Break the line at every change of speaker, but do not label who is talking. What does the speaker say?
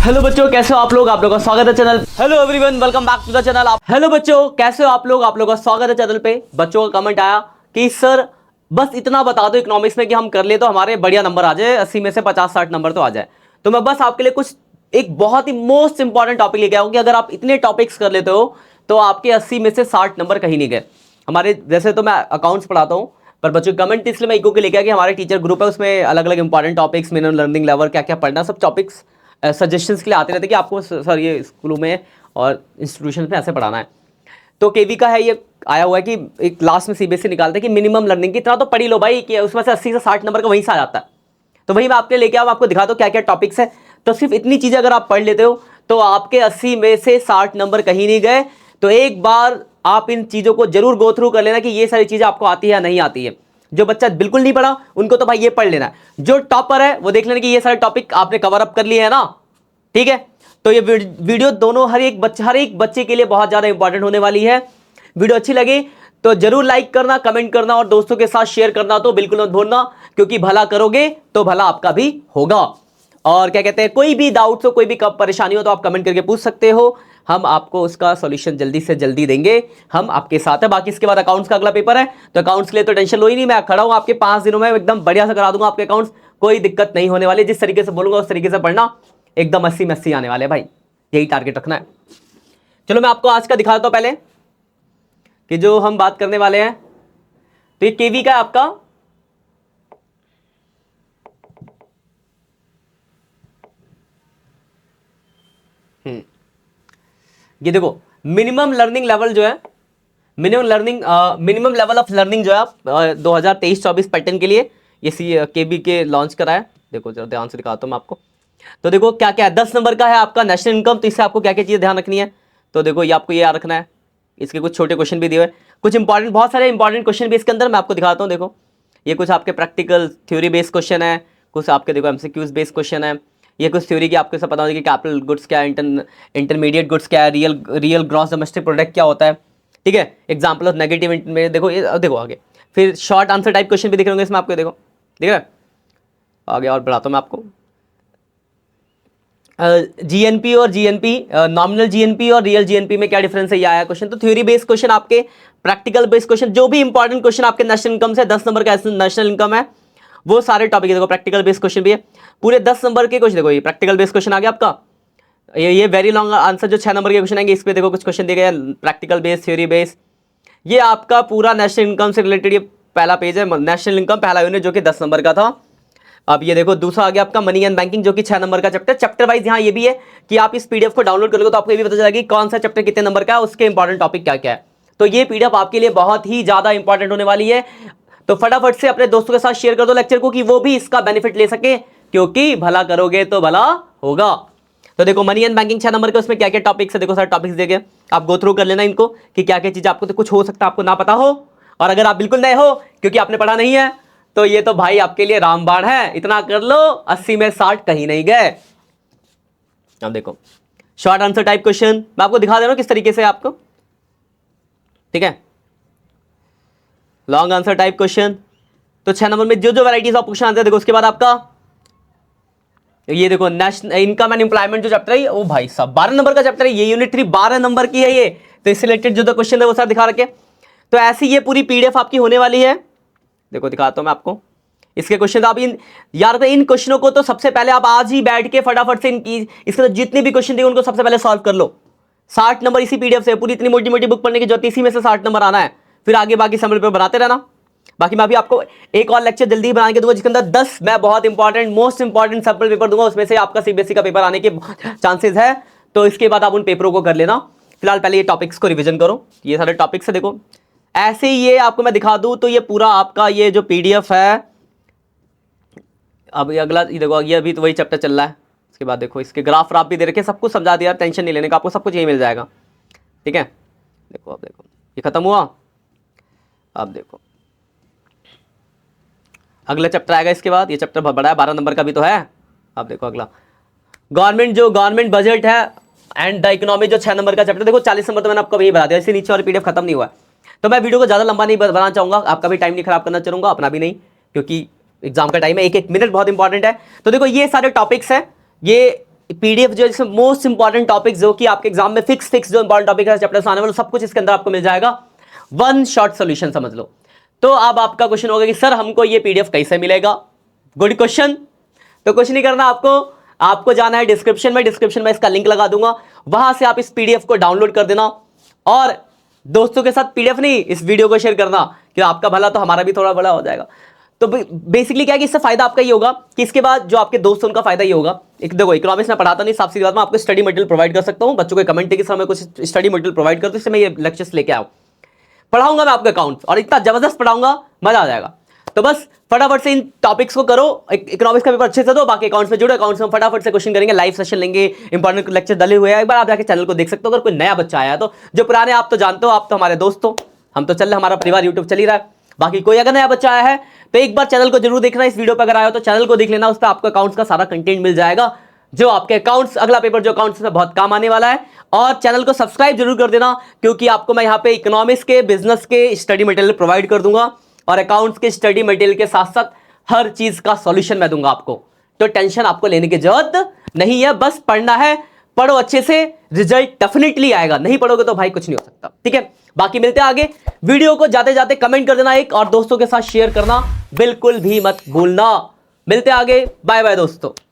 Hello बच्चों, कैसे हो आप लोग का स्वागत है channel. Hello everyone, welcome back to the channel. Hello बच्चों, कैसे हो आप लोग का स्वागत है चैनल पे। बच्चों का कमेंट आया कि सर बस इतना बता दो इकोनॉमिक्स में कि हम कर ले तो हमारे बढ़िया नंबर आ जाए, 80 में से 50-60 नंबर तो आ जाए। तो मैं बस आपके लिए कुछ एक बहुत ही मोस्ट इंपॉर्टेंट टॉपिक लेके आया हूं कि अगर आप इतने टॉपिक्स कर लेते हो तो आपके 80 में से 60 नंबर कहीं नहीं गए। हमारे जैसे तो मैं अकाउंट्स पढ़ाता हूं, पर बच्चों कमेंट इसलिए मैं इको के लेके आया कि हमारे टीचर ग्रुप है, उसमें अलग अलग important topics, minimum learning level, क्या क्या पढ़ना, सब टॉपिक्स सजेशंस के लिए आते रहते कि आपको सर ये स्कूलों में और इंस्टीट्यूशन में ऐसे पढ़ाना है। तो केवी का है, ये आया हुआ है कि एक लास्ट में सीबीएसई निकालता है कि मिनिमम लर्निंग की इतना तो पढ़ ही लो भाई कि उसमें से 80 से 60 नंबर का वहीं से आ जाता है। तो वही मैं आपके लेके आऊँ, आपको दिखा दो क्या क्या टॉपिक्स है। तो सिर्फ इतनी चीजें अगर आप पढ़ लेते हो तो आपके 80 में से 60 नंबर कहीं नहीं गए। तो एक बार आप इन चीजों को जरूर गो थ्रू कर लेना कि ये सारी चीजें आपको आती है या नहीं आती है। जो बच्चा बिल्कुल नहीं पढ़ा उनको तो भाई ये पढ़ लेना है। जो टॉपर है वो देख लेना कि ये सारे टॉपिक आपने कवर अप कर लिए है ना, ठीक है। तो ये वीडियो दोनों हर एक बच्चे के लिए बहुत ज्यादा इंपॉर्टेंट होने वाली है। वीडियो अच्छी लगी तो जरूर लाइक करना, कमेंट करना और दोस्तों के साथ शेयर करना तो बिल्कुल मत भूलना, क्योंकि भला करोगे तो भला आपका भी होगा। और क्या कहते हैं, कोई भी डाउट्स हो, कोई भी परेशानी हो तो आप कमेंट करके पूछ सकते हो, हम आपको उसका सॉल्यूशन जल्दी से जल्दी देंगे। हम आपके साथ है। बाकी इसके बाद अकाउंट्स का अगला पेपर है, तो अकाउंट्स के लिए तो टेंशन लो ही नहीं, मैं खड़ा हूं आपके 5 दिनों में एकदम बढ़िया से करा दूंगा आपके अकाउंट्स। कोई दिक्कत नहीं होने वाली, जिस तरीके से बोलूंगा उस तरीके से पढ़ना, एकदम 80 में 80 आने वाले भाई, यही टारगेट रखना है। चलो मैं आपको आज का दिखाता हूं पहले कि जो हम बात करने वाले हैं। तो ये केवी का है आपका, ये देखो मिनिमम लर्निंग लेवल जो है, मिनिमम लेवल ऑफ लर्निंग जो है आप 2023-24 पैटर्न के लिए ये केबी के लॉन्च करा है। देखो जरा ध्यान से दिखाता हूं मैं आपको। तो देखो क्या क्या है, 10 नंबर का है आपका नेशनल इनकम। तो इससे आपको क्या क्या चीजें ध्यान रखनी है, तो देखो ये आपको ये याद रखना है। इसके कुछ छोटे क्वेश्चन भी दिए हुए, कुछ इंपॉर्टेंट, बहुत सारे इंपॉर्टेंट क्वेश्चन भी इसके अंदर मैं आपको दिखाता हूँ। देखो ये कुछ आपके प्रैक्टिकल थ्योरी बेस्ड क्वेश्चन है, कुछ आपके देखो एमसीक्यूज बेस्ड क्वेश्चन है। ये कुछ थ्योरी की आपको सब पता होगा कि कैपिटल गुड्स क्या है, इंटरमीडिएट गुड्स क्या है, रियल ग्रॉस डोमेस्टिक प्रोडक्ट क्या होता है, ठीक है। एग्जाम्पल ऑफ नेगेटिव में देखो ये देखो आगे। फिर शॉर्ट आंसर टाइप क्वेश्चन भी दिख रहे होंगे इसमें आपको, देखो दिख रहा है। आगे और बढ़ाता हूँ मैं आपको। जीएनपी और जीएनपी, नॉमिनल जीएनपी और रियल जीएनपी में क्या डिफरेंस है, ये आया क्वेश्चन। तो थ्योरी बेस्ड क्वेश्चन आपके, प्रैक्टिकल बेस्ड क्वेश्चन, जो भी इंपॉर्टेंट क्वेश्चन आपके नेशनल इनकम से 10 नंबर का नेशनल इनकम है, वो सारे टॉपिक देखो। प्रैक्टिकल बेस्ड क्वेश्चन भी है, पूरे 10 नंबर के क्वेश्चन देखो। ये प्रैक्टिकल बेस्ड क्वेश्चन आ गया आपका। ये वेरी लॉन्ग आंसर जो 6 नंबर के क्वेश्चन आएंगे, इस पे देखो कुछ क्वेश्चन दिए गए प्रैक्टिकल बेस्ड, थ्योरी बेस्ड। ये आपका पूरा नेशनल इनकम से रिलेटेड ये पहला पेज है, नेशनल इनकम पहला यूनिट जो कि 10 नंबर का था। अब ये देखो दूसरा आ गया आपका मनी एंड बैंकिंग, जो कि 6 नंबर का चैप्टर वाइज यहाँ ये भी है कि आप इस पीडीएफ को डाउनलोड करोगे तो आपको ये भी पता चलेगा कि कौन सा चैप्टर कितने नंबर का है, उसके इंपॉर्टेंट टॉपिक क्या क्या है। तो ये पीडीएफ आपके लिए बहुत ही ज्यादा इंपॉर्टेंट होने वाली है। तो फटाफट से अपने दोस्तों के साथ शेयर कर दो लेक्चर को, कि वो भी इसका बेनिफिट ले सके, क्योंकि भला करोगे तो भला होगा। तो देखो मनी एंड बैंकिंग 6 नंबर के, उसमें क्या क्या टॉपिक्स है देखो, सारे टॉपिक्स देखे, आप गो थ्रू कर लेना इनको कि क्या क्या चीज आपको, तो कुछ हो सकता है आपको ना पता हो, और अगर आप बिल्कुल नए हो क्योंकि आपने पढ़ा नहीं है तो ये तो भाई आपके लिए रामबाण है। इतना कर लो, 80 में 60 कहीं नहीं गए। अब देखो शॉर्ट आंसर टाइप क्वेश्चन मैं आपको दिखा दे रहा हूं किस तरीके से आपको, ठीक है। लॉन्ग आंसर टाइप क्वेश्चन, तो 6 नंबर में जो जो वैराइटीज ऑफ क्वेश्चन आते हैं देखो। उसके बाद आपका ये देखो नेशनल इनकम एंड एम्प्लॉयमेंट जो चैप्टर है, ओ भाई साहब 12 नंबर का चैप्टर है ये, यूनिट 3 12 नंबर की है ये। तो इससे रिलेटेड जो क्वेश्चन है वो सारे दिखा रखे। तो ऐसी ये पूरी पीडीएफ आपकी होने वाली है। देखो दिखाता हूं मैं आपको इसके क्वेश्चन। आप इन यार इन क्वेश्चनों को तो सबसे पहले आप आज ही बैठ के फटाफट से इसके तो जितने भी क्वेश्चन दिए उनको सबसे पहले सॉल्व कर लो। 60 नंबर इसी पीडीएफ से, पूरी इतनी मोटी मोटी बुक पढ़ने की जरूरत, इसी में से 60 नंबर आना है। फिर आगे बाकी समय पर बनाते रहना। बाकी मैं अभी आपको एक और लेक्चर जल्दी बना के दूंगा जिसके अंदर 10 मैं बहुत important most important sample paper दूंगा, उसमें से आपका सीबीएसई का पेपर आने के चांसेस है। तो इसके बाद आप उन पेपरों को कर लेना। फिलहाल पहले ये टॉपिक्स को रिवीजन करो। ये सारे टॉपिक्स है देखो, ऐसे ही ये आपको मैं दिखा दूं तो ये पूरा आपका ये जो पीडीएफ है, अब ये अगला ये देखो, ये अभी तो वही चैप्टर चल रहा है। इसके बाद देखो इसके ग्राफ व्राफ भी दे रखे, सब कुछ समझा दिया, टेंशन नहीं लेने का, आपको सब कुछ यही मिल जाएगा, ठीक है। देखो अब देखो ये खत्म हुआ। अब देखो अगला चैप्टर आएगा इसके बाद, ये चैप्टर बहुत बड़ा है, 12 नंबर का भी तो है। अब देखो अगला गवर्नमेंट बजट है एंड द इकोनॉमी जो 6 नंबर का चैप्टर, देखो 40 नंबर तो मैंने आपको वही बता दिया, इससे नीचे और पीडीएफ खत्म नहीं हुआ। तो मैं वीडियो को ज़्यादा लंबा नहीं बनाना चाहूँगा, आपका भी टाइम नहीं खराब करना चाहूँगा, अपना भी नहीं, क्योंकि एग्जाम का टाइम है, एक एक मिनट बहुत इंपॉर्टेंट है। तो देखो ये सारे टॉपिक्स हैं, ये पीडीएफ जो इसमें मोस्ट इंपॉर्टेंट टॉपिक्स जो कि आपके एग्जाम में फिक्स जो इंपॉर्टेंट टॉपिक है चैप्टर आने वाले सब कुछ इसके अंदर आपको मिल जाएगा। वन शॉर्ट सोल्यूशन समझ लो। तो अब आपका क्वेश्चन होगा कि सर हमको ये पीडीएफ कैसे मिलेगा? Good question. तो कुछ नहीं करना, आपको जाना है डिस्क्रिप्शन में इसका लिंक लगा दूंगा, वहां से आप इस पीडीएफ को डाउनलोड कर देना और दोस्तों के साथ पीडीएफ नहीं, इस वीडियो को शेयर करना कि आपका भला तो हमारा भी थोड़ा बड़ा हो जाएगा। तो बेसिकली क्या है कि इससे फायदा आपका ये होगा कि इसके बाद जो आपके दोस्त हैं उनका फायदा ये होगा। एक देखो इकोनॉमिक्स में पढ़ाता नहीं, साफ सीधी बात, मैं आपको स्टडी मटेरियल प्रोवाइड कर सकता हूं, बच्चों को कमेंट है कि सर मैं कुछ स्टडी मटेरियल प्रोवाइड करता हूं, इससे मैं ये लेक्चर्स लेके आऊं, पढ़ाऊंगा मैं आपके अकाउंट्स और इतना जबरदस्त पढ़ाऊंगा, मजा आ जाएगा। तो बस फटाफट से इन टॉपिक्स को करो, इकोनॉमिक्स का पेपर अच्छे से दो, बाकी अकाउंट्स में जुड़ो, अकाउंट्स में फटाफट से क्वेश्चन करेंगे, लाइव सेशन लेंगे, इंपॉर्टेंट लेक्चर डले हुए हैं, एक बार आप जाके चैनल को देख सकते हो। अगर कोई नया बच्चा आया है तो जो पुराने आप तो जानते हो, आप तो हमारे दोस्त हो, हम तो चल रहे, हमारा परिवार यूट्यूब चल ही रहा है। बाकी कोई अगर नया बच्चा आया है तो एक बार चैनल को जरूर देखना, इस वीडियो पर अगर आया हो तो चैनल को देख लेना, उस पर आपको अकाउंट्स का सारा कंटेंट मिल जाएगा, जो आपके अकाउंट्स अगला पेपर जो अकाउंट्स में बहुत काम आने वाला है। और चैनल को सब्सक्राइब जरूर कर देना, क्योंकि आपको मैं यहाँ पे इकोनॉमिक्स के, बिजनेस के स्टडी मटेरियल प्रोवाइड कर दूंगा और अकाउंट्स के स्टडी मटेरियल के साथ साथ हर चीज का सॉल्यूशन मैं दूंगा आपको। तो टेंशन आपको लेने की जरूरत नहीं है, बस पढ़ना है, पढ़ो अच्छे से, रिजल्ट डेफिनेटली आएगा, नहीं पढ़ोगे तो भाई कुछ नहीं हो सकता। ठीक है, बाकी मिलते हैं आगे। वीडियो को जाते जाते कमेंट कर देना एक, और दोस्तों के साथ शेयर करना बिल्कुल भी मत भूलना। मिलते हैं आगे, बाय बाय दोस्तों।